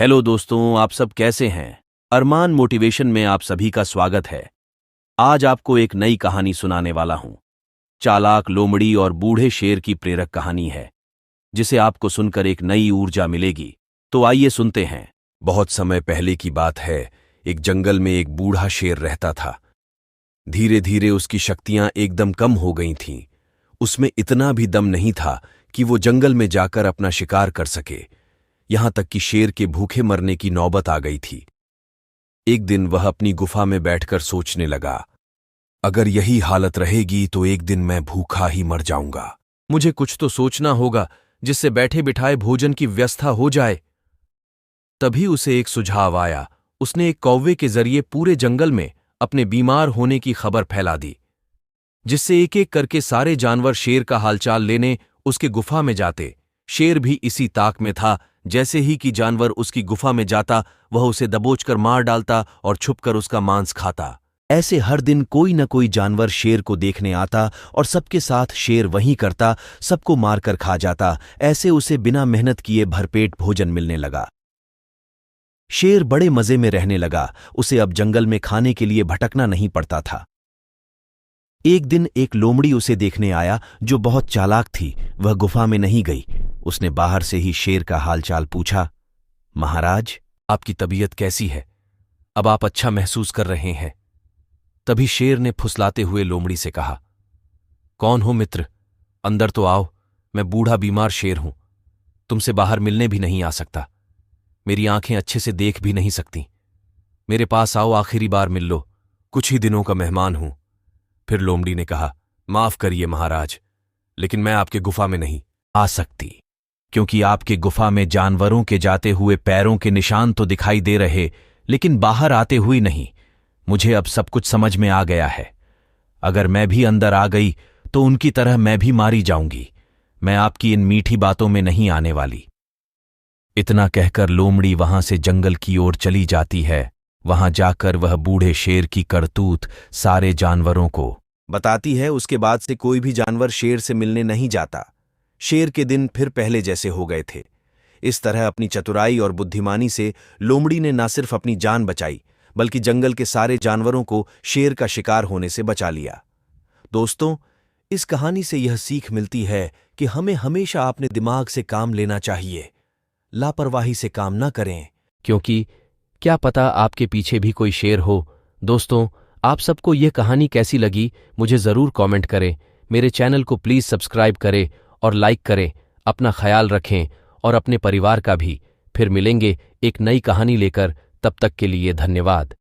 Hello दोस्तों, आप सब कैसे हैं? अरमान मोटिवेशन में आप सभी का स्वागत है। आज आपको एक नई कहानी सुनाने वाला हूं। चालाक लोमड़ी और बूढ़े शेर की प्रेरक कहानी है, जिसे आपको सुनकर एक नई ऊर्जा मिलेगी। तो आइए सुनते हैं। बहुत समय पहले की बात है। एक जंगल में एक बूढ़ा शेर रहता था। धीरे धीरे उसकी शक्तियां एकदम कम हो गई थीं। उसमें इतना भी दम नहीं था कि वो जंगल में जाकर अपना शिकार कर सके। यहां तक कि शेर के भूखे मरने की नौबत आ गई थी। एक दिन वह अपनी गुफा में बैठकर सोचने लगा, अगर यही हालत रहेगी तो एक दिन मैं भूखा ही मर जाऊंगा। मुझे कुछ तो सोचना होगा जिससे बैठे बिठाए भोजन की व्यवस्था हो जाए। तभी उसे एक सुझाव आया। उसने एक कौवे के जरिए पूरे जंगल में अपने बीमार होने की खबर फैला दी, जिससे एक एक करके सारे जानवर शेर का हालचाल लेने उसके गुफा में जाते। शेर भी इसी ताक में था। जैसे ही कि जानवर उसकी गुफा में जाता, वह उसे दबोचकर मार डालता और छुपकर उसका मांस खाता। ऐसे हर दिन कोई न कोई जानवर शेर को देखने आता और सबके साथ शेर वहीं करता, सबको मारकर खा जाता। ऐसे उसे बिना मेहनत किए भरपेट भोजन मिलने लगा। शेर बड़े मजे में रहने लगा। उसे अब जंगल में खाने के लिए भटकना नहीं पड़ता था। एक दिन एक लोमड़ी उसे देखने आया, जो बहुत चालाक थी। वह गुफा में नहीं गई। उसने बाहर से ही शेर का हालचाल पूछा। महाराज, आपकी तबीयत कैसी है? अब आप अच्छा महसूस कर रहे हैं? तभी शेर ने फुसलाते हुए लोमड़ी से कहा, कौन हो मित्र? अंदर तो आओ। मैं बूढ़ा बीमार शेर हूं। तुमसे बाहर मिलने भी नहीं आ सकता। मेरी आंखें अच्छे से देख भी नहीं सकती। मेरे पास आओ, आखिरी बार मिल लो। कुछ ही दिनों का मेहमान हूं। फिर लोमड़ी ने कहा, माफ करिए महाराज, लेकिन मैं आपके गुफा में नहीं आ सकती, क्योंकि आपके गुफा में जानवरों के जाते हुए पैरों के निशान तो दिखाई दे रहे, लेकिन बाहर आते हुए नहीं। मुझे अब सब कुछ समझ में आ गया है। अगर मैं भी अंदर आ गई तो उनकी तरह मैं भी मारी जाऊंगी। मैं आपकी इन मीठी बातों में नहीं आने वाली। इतना कहकर लोमड़ी वहां से जंगल की ओर चली जाती है। वहां जाकर वह बूढ़े शेर की करतूत सारे जानवरों को बताती है। उसके बाद से कोई भी जानवर शेर से मिलने नहीं जाता। शेर के दिन फिर पहले जैसे हो गए थे। इस तरह अपनी चतुराई और बुद्धिमानी से लोमड़ी ने न सिर्फ अपनी जान बचाई, बल्कि जंगल के सारे जानवरों को शेर का शिकार होने से बचा लिया। दोस्तों, इस कहानी से यह सीख मिलती है कि हमें हमेशा अपने दिमाग से काम लेना चाहिए। लापरवाही से काम ना करें, क्योंकि क्या पता आपके पीछे भी कोई शेर हो। दोस्तों, आप सबको यह कहानी कैसी लगी मुझे ज़रूर कमेंट करें। मेरे चैनल को प्लीज़ सब्सक्राइब करें और लाइक करें। अपना ख्याल रखें और अपने परिवार का भी। फिर मिलेंगे एक नई कहानी लेकर। तब तक के लिए धन्यवाद।